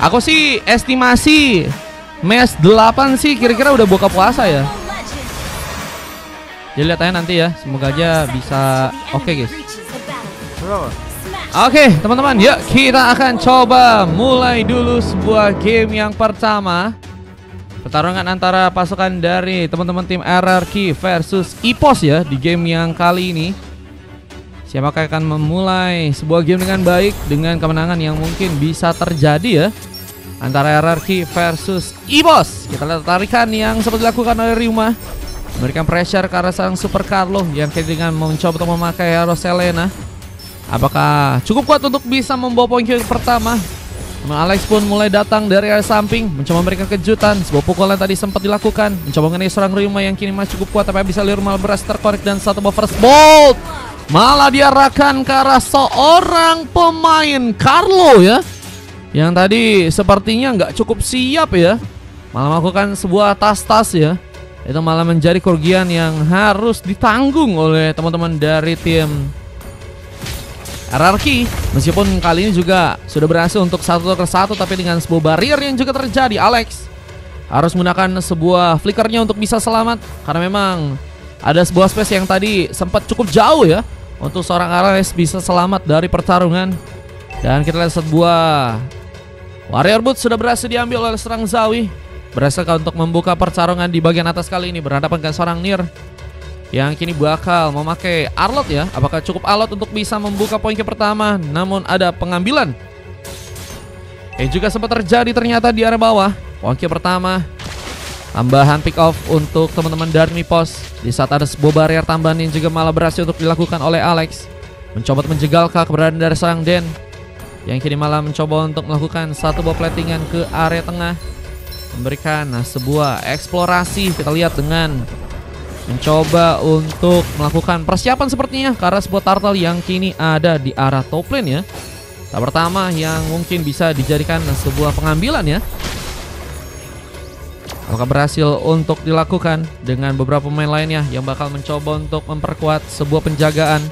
Aku sih estimasi match 8 sih kira-kira udah buka puasa ya. Jadi lihat aja nanti ya. Semoga aja bisa oke guys. Oke teman-teman, yuk kita akan coba mulai dulu sebuah game yang pertama. Pertarungan antara pasukan dari teman-teman tim RRQ versus EPOS ya di game yang kali ini. Siapakah akan memulai sebuah game dengan baik, dengan kemenangan yang mungkin bisa terjadi ya antara RRQ versus EPOS. Kita lihat tarikan yang seperti dilakukan oleh Ryuma, memberikan pressure ke arah sang Super Carlo yang dengan mencoba untuk memakai hero Selena. Apakah cukup kuat untuk bisa membawa poin pertama? Alex pun mulai datang dari arah samping, mencoba memberikan kejutan. Sebuah pukulan tadi sempat dilakukan, mencoba mengenai seorang Ryuma yang kini masih cukup kuat, tapi bisa lihat malah berhasil terkonek dan satu buff first bolt malah diarahkan ke arah seorang pemain Carlo ya, yang tadi sepertinya nggak cukup siap ya, malah melakukan sebuah tas-tas ya. Itu malah menjadi kerugian yang harus ditanggung oleh teman-teman dari tim RRQ. Meskipun kali ini juga sudah berhasil untuk 1-1, tapi dengan sebuah barrier yang juga terjadi, Alex harus menggunakan sebuah flickernya untuk bisa selamat, karena memang ada sebuah space yang tadi sempat cukup jauh ya untuk seorang Alex bisa selamat dari pertarungan. Dan kita lihat sebuah warrior boot sudah berhasil diambil oleh seorang Zowie, berhasil untuk membuka pertarungan di bagian atas kali ini berhadapan dengan seorang Nier yang kini bakal memakai Arlot ya. Apakah cukup Arlot untuk bisa membuka poin ke pertama? Namun ada pengambilan yang juga sempat terjadi ternyata di area bawah. Poin ke pertama, tambahan pick off untuk teman-teman dari EPOS di saat ada sebuah barrier tambahan yang juga malah berhasil untuk dilakukan oleh Alex, mencoba menjegal keberadaan dari seorang Den yang kini malah mencoba untuk melakukan satu buah platingan ke area tengah, memberikan sebuah eksplorasi. Kita lihat dengan mencoba untuk melakukan persiapan sepertinya karena sebuah turtle yang kini ada di arah top lane ya. Tahap pertama yang mungkin bisa dijadikan sebuah pengambilan ya. Apakah berhasil untuk dilakukan dengan beberapa pemain lainnya yang bakal mencoba untuk memperkuat sebuah penjagaan.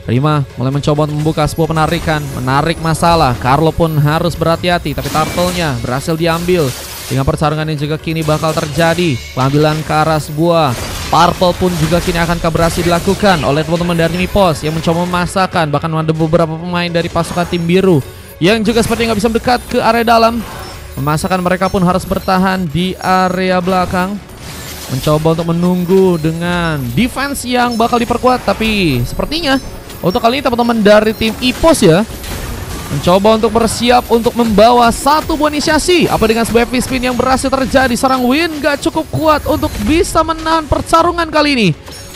Rima mulai mencoba untuk membuka sebuah penarikan, menarik masalah. Carlo pun harus berhati-hati, tapi turtle-nya berhasil diambil. Dengan pertarungan yang juga kini bakal terjadi, pengambilan ke arah sebuah Purple pun juga kini akan berhasil dilakukan oleh teman-teman dari EPOS yang mencoba memasakkan. Bahkan ada beberapa pemain dari pasukan tim biru yang juga seperti nggak bisa mendekat ke area dalam. Memasakkan mereka pun harus bertahan di area belakang, mencoba untuk menunggu dengan defense yang bakal diperkuat. Tapi sepertinya untuk kali ini teman-teman dari tim EPOS ya mencoba untuk bersiap untuk membawa satu buah inisiasi. Apa dengan sebuah FP spin yang berhasil terjadi, seorang Win gak cukup kuat untuk bisa menahan pertarungan kali ini.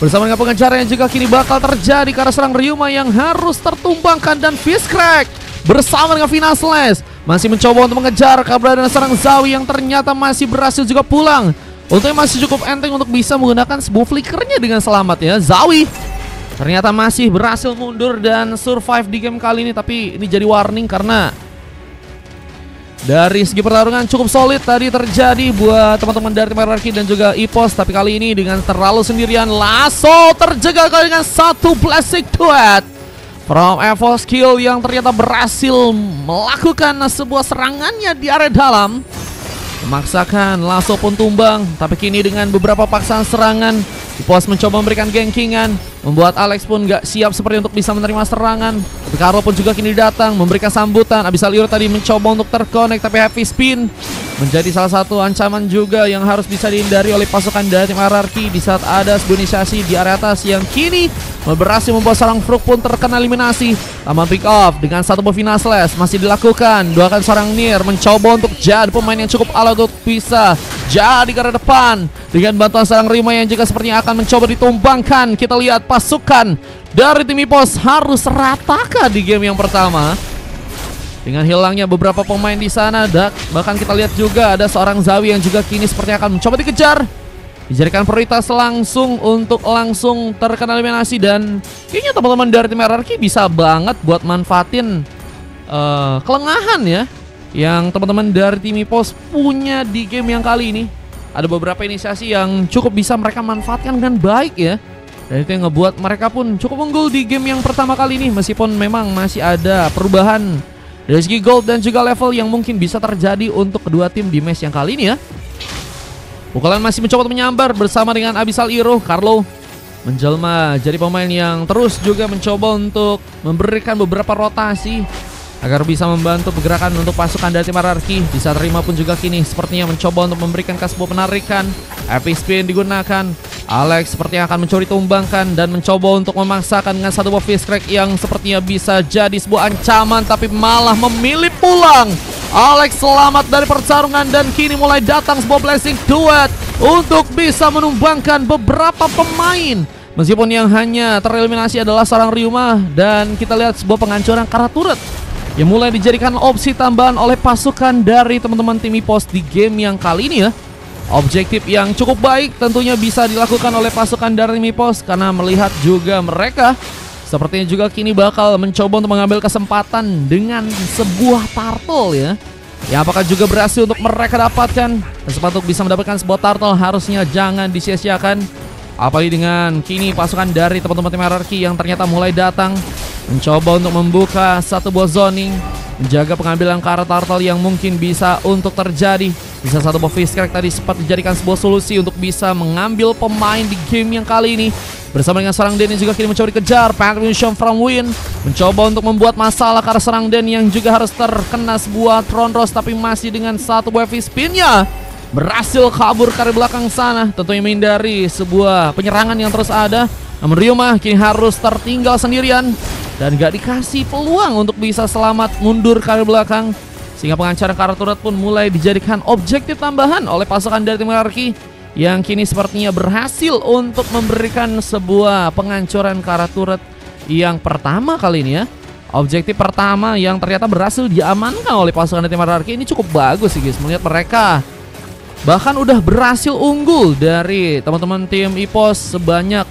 Bersama dengan pengejaran yang juga kini bakal terjadi karena seorang Ryuma yang harus tertumbangkan, dan Fist Crack bersama dengan Final Slash masih mencoba untuk mengejar keberadaan seorang Zowie yang ternyata masih berhasil juga pulang. Untungnya masih cukup enteng untuk bisa menggunakan sebuah flickernya dengan selamat ya. Zowie ternyata masih berhasil mundur dan survive di game kali ini. Tapi ini jadi warning karena dari segi pertarungan cukup solid tadi terjadi buat teman-teman dari tim RRQ dan juga EPOS. Tapi kali ini dengan terlalu sendirian, Lasso terjaga kali dengan satu blessing duet from EPOS Kill yang ternyata berhasil melakukan sebuah serangannya di area dalam, memaksakan Lasso pun tumbang. Tapi kini dengan beberapa paksaan serangan, EPOS mencoba memberikan gankingan, membuat Alex pun gak siap seperti untuk bisa menerima serangan. Tapi Carlo pun juga kini datang memberikan sambutan. Abyssal tadi mencoba untuk terkonek, tapi heavy spin menjadi salah satu ancaman juga yang harus bisa dihindari oleh pasukan dari tim RRQ di saat ada sebuah inisiasi di area atas yang kini berhasil membuat seorang Frog pun terkena eliminasi. Tambah pick off dengan satu buff Final Slash masih dilakukan. Doakan seorang Nier mencoba untuk jadi pemain yang cukup alat untuk bisa jadi garda depan dengan bantuan seorang Rima yang juga sepertinya akan mencoba ditumbangkan. Kita lihat pasukan dari tim EPOS harus ratakah di game yang pertama dengan hilangnya beberapa pemain di sana. Bahkan kita lihat juga ada seorang Zowie yang juga kini sepertinya akan mencoba dikejar, dijadikan prioritas langsung untuk langsung terkena eliminasi. Dan kayaknya teman-teman dari tim RRQ bisa banget buat manfaatin kelengahan ya yang teman-teman dari tim EPOS punya di game yang kali ini. Ada beberapa inisiasi yang cukup bisa mereka manfaatkan dengan baik ya, dan itu yang ngebuat mereka pun cukup unggul di game yang pertama kali ini. Meskipun memang masih ada perubahan dari segi gold dan juga level yang mungkin bisa terjadi untuk kedua tim di match yang kali ini ya. Pukulan masih mencoba untuk menyambar bersama dengan Abyssal Hero. Carlo menjelma jadi pemain yang terus juga mencoba untuk memberikan beberapa rotasi agar bisa membantu pergerakan untuk pasukan dari tim RRQ. Di saat Rima pun juga kini sepertinya mencoba untuk memberikan sebuah penarikan. Epic spin digunakan. Alex sepertinya akan mencuri tumbangkan dan mencoba untuk memaksakan dengan satu buah fist crack yang sepertinya bisa jadi sebuah ancaman, tapi malah memilih pulang. Alex selamat dari pertarungan dan kini mulai datang sebuah blessing duet untuk bisa menumbangkan beberapa pemain. Meskipun yang hanya tereliminasi adalah seorang Ryuma, dan kita lihat sebuah penghancuran Kara turret yang mulai dijadikan opsi tambahan oleh pasukan dari teman-teman tim EPOS di game yang kali ini ya. Objektif yang cukup baik tentunya bisa dilakukan oleh pasukan dari tim EPOS, karena melihat juga mereka sepertinya juga kini bakal mencoba untuk mengambil kesempatan dengan sebuah turtle ya. Ya, apakah juga berhasil untuk mereka dapatkan kesempatan untuk bisa mendapatkan sebuah turtle, harusnya jangan disia-siakan. Apalagi dengan kini pasukan dari teman-teman tim RRQ yang ternyata mulai datang mencoba untuk membuka satu buah zoning, menjaga pengambilan Kara turtle yang mungkin bisa untuk terjadi. Bisa satu buah fist crack tadi sempat dijadikan sebuah solusi untuk bisa mengambil pemain di game yang kali ini. Bersama dengan serang Den yang juga kini mencoba dikejar. Patrition from Win mencoba untuk membuat masalah karena serang Den yang juga harus terkena sebuah Throne Roast, tapi masih dengan satu buah fist spinnya berhasil kabur ke belakang sana, tentunya menghindari sebuah penyerangan yang terus ada. Namun Ryuma kini harus tertinggal sendirian dan gak dikasih peluang untuk bisa selamat mundur ke belakang, sehingga pengancaran Kara turret pun mulai dijadikan objektif tambahan oleh pasukan dari tim RRQ yang kini sepertinya berhasil untuk memberikan sebuah penghancuran Kara turret yang pertama kali ini ya. Objektif pertama yang ternyata berhasil diamankan oleh pasukan dari tim RRQ ini cukup bagus sih guys, melihat mereka bahkan udah berhasil unggul dari teman-teman tim EPOS sebanyak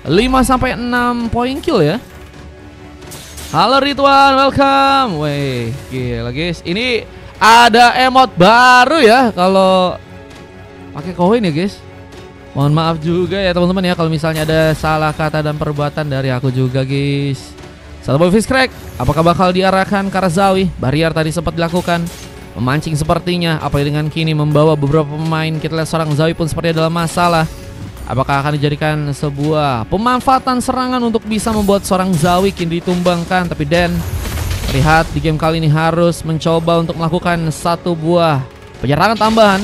5-6 poin kill ya. Halo Ridwan, welcome. Wih, gila guys. Ini ada emot baru ya kalau pakai koin ya guys. Mohon maaf juga ya teman-teman ya kalau misalnya ada salah kata dan perbuatan dari aku juga guys. Satu boy fist crack, apakah bakal diarahkan ke arah Zawi? Barrier tadi sempat dilakukan, memancing sepertinya. Apa dengan kini membawa beberapa pemain. Kita lihat seorang Zawi pun sepertinya dalam masalah. Apakah akan dijadikan sebuah pemanfaatan serangan untuk bisa membuat seorang Zawi kini ditumbangkan. Tapi Den lihat di game kali ini harus mencoba untuk melakukan satu buah penyerangan tambahan.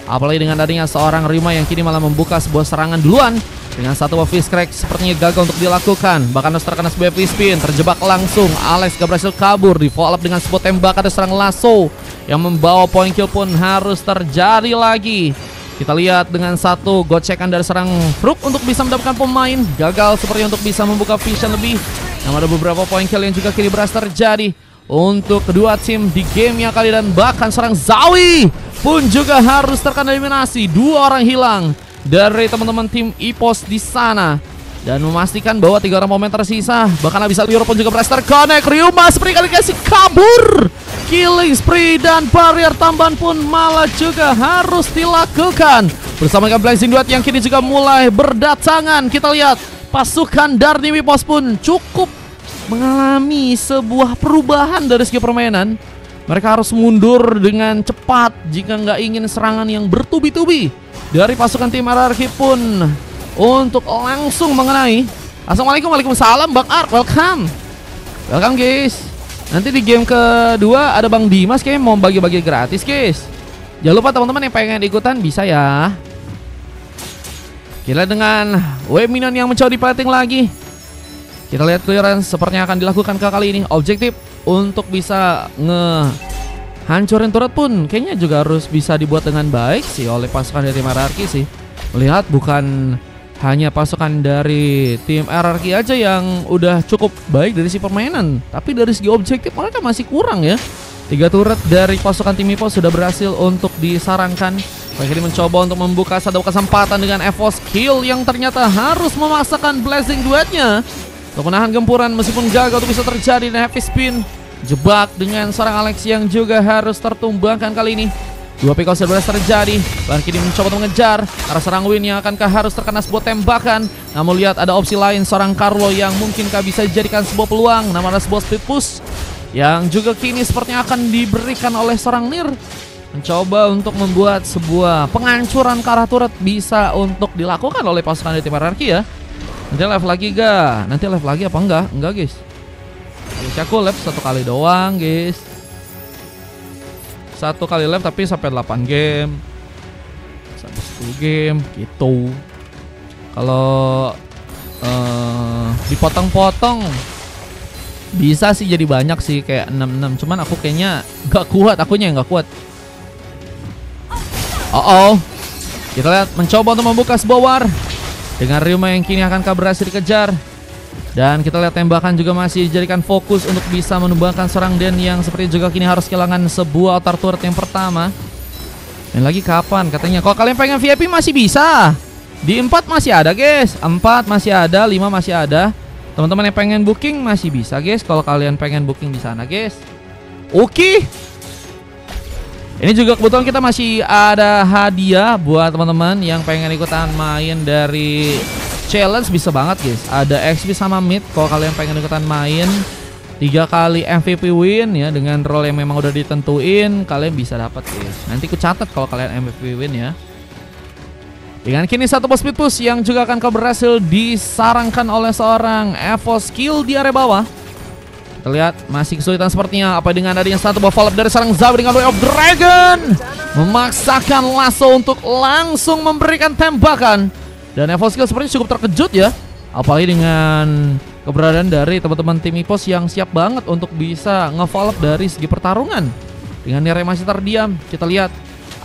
Apalagi dengan adanya seorang Rima yang kini malah membuka sebuah serangan duluan. Dengan satu buah fist crack sepertinya gagal untuk dilakukan. Bahkan harus terkena sebuah fist spin, terjebak langsung. Alex gak berhasil kabur, di follow up dengan sebuah tembakan dan serang lasso yang membawa poin kill pun harus terjadi lagi. Kita lihat dengan satu gocekan dari serang Brook untuk bisa mendapatkan pemain. Gagal seperti untuk bisa membuka vision lebih. Namun ada beberapa poin kill yang juga kini berhasil terjadi untuk kedua tim di game yang kali. Dan bahkan serang Zawi pun juga harus terkena eliminasi. 2 orang hilang dari teman-teman tim EPOS di sana. Dan memastikan bahwa 3 orang pemain tersisa. Bahkan Abyssal Hero pun juga berhasil terconnect. Ryuma seperti kali kasih kabur. Killing spree dan barrier tambahan pun malah juga harus dilakukan. Bersama dengan Blazing Duet yang kini juga mulai berdatangan. Kita lihat pasukan dari EPOS pun cukup mengalami sebuah perubahan dari segi permainan. Mereka harus mundur dengan cepat jika nggak ingin serangan yang bertubi-tubi dari pasukan tim RRQ pun untuk langsung mengenai. Assalamualaikum, waalaikumsalam Bang Ark, welcome. Welcome guys. Nanti di game kedua ada Bang Dimas kayaknya mau bagi-bagi gratis guys. Jangan lupa teman-teman yang pengen ikutan bisa ya. Kita dengan wave minion yang mencoba diplating lagi. Kita lihat clearance sepertinya akan dilakukan ke kali ini. Objektif untuk bisa ngehancurin turret pun kayaknya juga harus bisa dibuat dengan baik sih oleh pasukan dari tim RRQ sih. Melihat bukan hanya pasukan dari tim RRQ aja yang udah cukup baik dari si permainan, tapi dari segi objektif mereka masih kurang ya. 3 turret dari pasukan tim EPOS sudah berhasil untuk disarankan. Mereka ini mencoba untuk membuka satu kesempatan dengan EVOS kill yang ternyata harus memaksakan Blazing Duetnya untuk menahan gempuran meskipun gagal untuk bisa terjadi. Dan heavy spin jebak dengan seorang Alex yang juga harus tertumbangkan kali ini. 2 pick off sudah terjadi. Bahkan kini mencoba untuk mengejar arah serang Win yang akankah harus terkena sebuah tembakan. Namun lihat ada opsi lain seorang Carlo yang mungkinkah bisa dijadikan sebuah peluang. Namun ada sebuah speed push yang juga kini sepertinya akan diberikan oleh seorang Nier. Mencoba untuk membuat sebuah penghancuran ke arah turret bisa untuk dilakukan oleh pasukan dari tim RRQ ya. Nanti live lagi gak? Nanti live lagi apa enggak? Enggak guys. Guys, aku live 1 kali doang guys. 1 kali live tapi sampai 8 game, sampai 10 game gitu. Kalau dipotong-potong bisa sih jadi banyak sih, kayak 66. Cuman aku kayaknya gak kuat, akunya yang gak kuat. Kita lihat mencoba untuk membuka sebuah war dengan Ryuma yang kini akan berhasil dikejar. Dan kita lihat tembakan juga masih dijadikan fokus untuk bisa menumbangkan serang Den yang seperti juga kini harus kehilangan sebuah outer turret yang pertama. Dan lagi kapan katanya? Kalau kalian pengen VIP masih bisa. Di 4 masih ada guys, 4 masih ada, 5 masih ada. Teman-teman yang pengen booking masih bisa guys. Kalau kalian pengen booking di sana guys. Oke. Ini juga kebetulan kita masih ada hadiah buat teman-teman yang pengen ikutan main dari challenge, bisa banget guys. Ada XP sama mid kalau kalian pengen ikutan main 3 kali MVP win ya, dengan role yang memang udah ditentuin, kalian bisa dapat guys. Nanti ku catat kalau kalian MVP win ya. Dengan kini satu bos speed push yang juga akan berhasil disarankan oleh seorang Evo Skill di area bawah. Kita lihat masih kesulitan sepertinya. Apa dengan adanya satu buah follow up dari sarang Zawi dengan Way of Dragon memaksakan Lasso untuk langsung memberikan tembakan. Dan Evo Skill sepertinya cukup terkejut ya, apalagi dengan keberadaan dari teman-teman tim EPOS yang siap banget untuk bisa nge-follow up dari segi pertarungan. Dengan Nier yang masih terdiam, kita lihat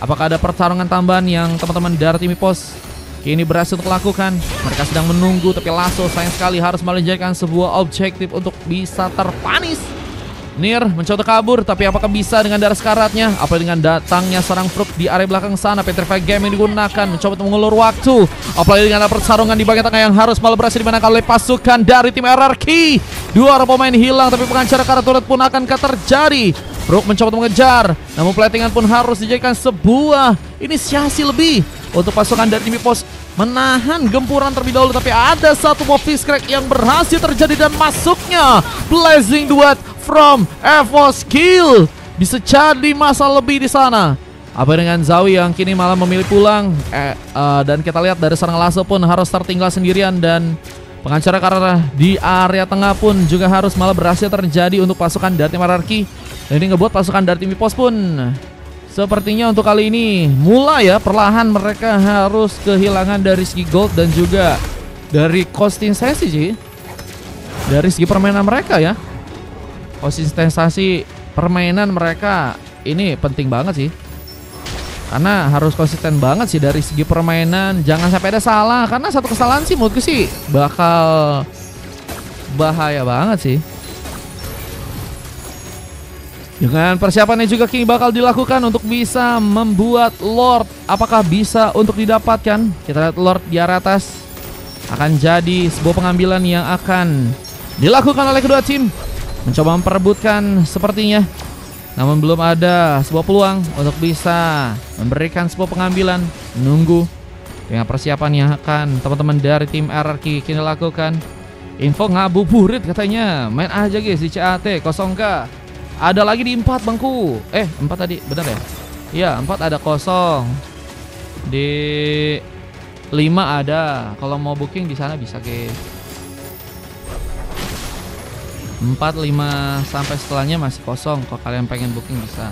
apakah ada pertarungan tambahan yang teman-teman dari tim EPOS kini berhasil untuk lakukan. Mereka sedang menunggu, tapi Lasso sayang sekali harus menjadikan sebuah objektif untuk bisa terpanis. Nier mencoba kabur, tapi apakah bisa dengan darah sekaratnya? Apa dengan datangnya serang Fruk di area belakang sana? Petrify Game yang digunakan mencoba untuk mengulur waktu. Apalagi dengan ada pertarungan di bagian tengah yang harus malah berhasil dimenangkan oleh pasukan dari tim RRQ. 2 orang pemain hilang, tapi pengancar karena turret pun akan terjadi. Fruk mencoba untuk mengejar, namun platingan pun harus dijadikan sebuah inisiasi lebih untuk pasukan dari tim EPOS menahan gempuran terlebih dahulu. Tapi ada satu buah fist crack yang berhasil terjadi dan masuknya Blazing Duet from Evo Skill. Bisa jadi masa lebih di sana. Apa dengan Zawi yang kini malah memilih pulang. Dan kita lihat dari serang Lasso pun harus tertinggal sendirian, dan pengancara karena di area tengah pun juga harus malah berhasil terjadi untuk pasukan dari tim RRQ. Dan ini ngebuat pasukan dari tim EPOS pun sepertinya untuk kali ini mulai ya perlahan mereka harus kehilangan dari segi gold dan juga dari konsistensi sih. Dari segi permainan mereka ya, konsistensi permainan mereka ini penting banget sih. Karena harus konsisten banget sih dari segi permainan. Jangan sampai ada salah, karena satu kesalahan sih menurutku sih bakal bahaya banget sih. Dengan persiapannya juga kini bakal dilakukan untuk bisa membuat Lord. Apakah bisa untuk didapatkan? Kita lihat Lord di area atas. Akan jadi sebuah pengambilan yang akan dilakukan oleh kedua tim. Mencoba memperebutkan sepertinya. Namun belum ada sebuah peluang untuk bisa memberikan sebuah pengambilan. Menunggu dengan persiapan yang akan teman-teman dari tim RRQ kini lakukan. Info ngabuburit katanya. Main aja guys di CAT 0K. Ada lagi di 4 bangku. 4 tadi, benar ya? Iya, 4 ada kosong. Di 5 ada. Kalau mau booking di sana bisa, guys. 4, 5 sampai setelahnya masih kosong. Kalau kalian pengen booking bisa.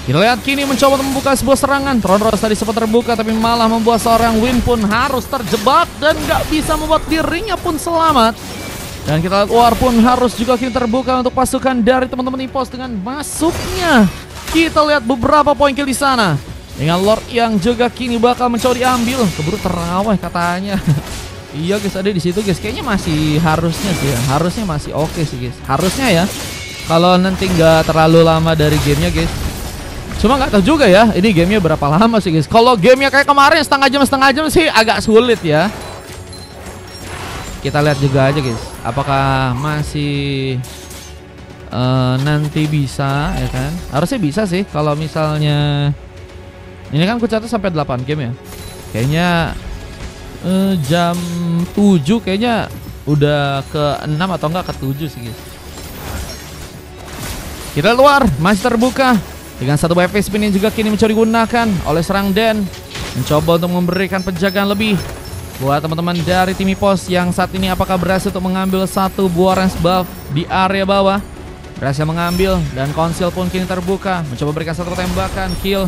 Kita lihat kini mencoba membuka sebuah serangan. Tron Rose tadi sempat terbuka, tapi malah membuat seorang Win pun harus terjebak dan nggak bisa membuat dirinya pun selamat. Dan kita lihat war pun harus juga kini terbuka untuk pasukan dari teman-teman EPOS dengan masuknya. Kita lihat beberapa poin kill di sana. Dengan Lord yang juga kini bakal mencoba diambil. Keburu terawih katanya. Iya guys, ada di situ guys. Kayaknya masih harusnya sih ya. Harusnya masih oke sih guys. Harusnya ya. Kalau nanti nggak terlalu lama dari gamenya guys. Cuma nggak tahu juga ya. Ini gamenya berapa lama sih guys. Kalau gamenya kayak kemarin setengah jam sih agak sulit ya. Kita lihat juga aja guys, apakah masih nanti bisa ya kan. Harusnya bisa sih kalau misalnya ini kan ku catat sampai 8 game ya. Kayaknya jam 7 kayaknya udah ke 6 atau enggak ke 7 sih guys. Kita luar, masih terbuka dengan satu buah FP spin yang juga kini mencoba digunakan oleh serang Den. Mencoba untuk memberikan penjagaan lebih buat teman-teman dari tim EPOS yang saat ini apakah berhasil untuk mengambil satu buah range buff di area bawah. Berhasil mengambil dan konsil pun kini terbuka. Mencoba berikan satu tembakan kill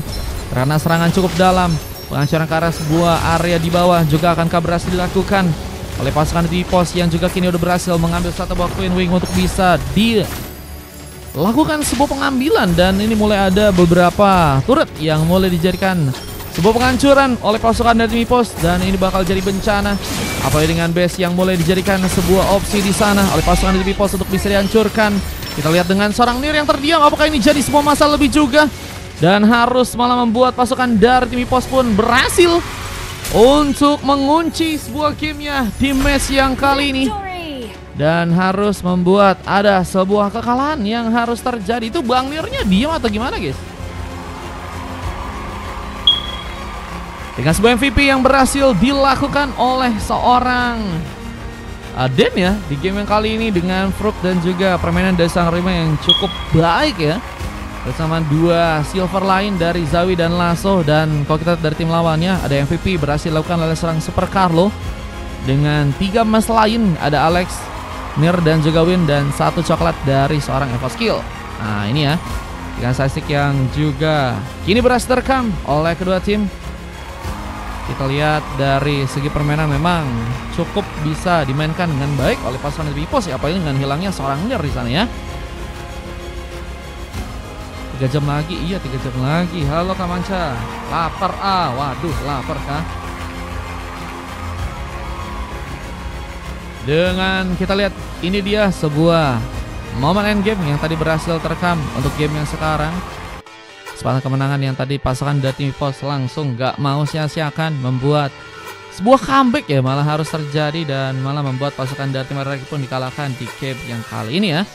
karena serangan cukup dalam. Penghancuran ke arah sebuah area di bawah juga akankah berhasil dilakukan oleh pasukan tim EPOS yang juga kini udah berhasil mengambil satu buah Queen Wing untuk bisa dilakukan sebuah pengambilan. Dan ini mulai ada beberapa turret yang mulai dijadikan sebuah penghancuran oleh pasukan dari tim EPOS, dan ini bakal jadi bencana. Apalagi dengan base yang mulai dijadikan sebuah opsi di sana oleh pasukan dari tim EPOS untuk bisa dihancurkan. Kita lihat dengan seorang Nier yang terdiam, apakah ini jadi sebuah masalah lebih juga, dan harus malah membuat pasukan dari tim EPOS pun berhasil untuk mengunci sebuah gamenya di match yang kali ini, dan harus membuat ada sebuah kekalahan yang harus terjadi. Itu Bang Niernya diam atau gimana guys? Dengan sebuah MVP yang berhasil dilakukan oleh seorang Den ya di game yang kali ini, dengan Fruk dan juga permainan dari sang Rima yang cukup baik ya, bersama dua silver lain dari Zawi dan Lasso. Dan kalau kita dari tim lawannya ada MVP berhasil dilakukan oleh serang Super Carlo, dengan 3 emas lain ada Alex, Nir dan juga Win, dan 1 coklat dari seorang EVO Skill. Nah ini ya, dengan statistik yang juga kini berhasil terekam oleh kedua tim. Kita lihat dari segi permainan memang cukup bisa dimainkan dengan baik oleh pasukan dari EPOS ya, apalagi dengan hilangnya seorang Nier di sana ya. 3 jam lagi, iya 3 jam lagi. Halo Kamanca, lapar waduh lapar kah? Dengan kita lihat ini dia sebuah momen endgame yang tadi berhasil terekam untuk game yang sekarang. Sepatah kemenangan yang tadi pasukan dari tim EPOS langsung gak mau sia-siakan, membuat sebuah comeback ya malah harus terjadi, dan malah membuat pasukan dari tim RRQ pun dikalahkan di game yang kali ini ya.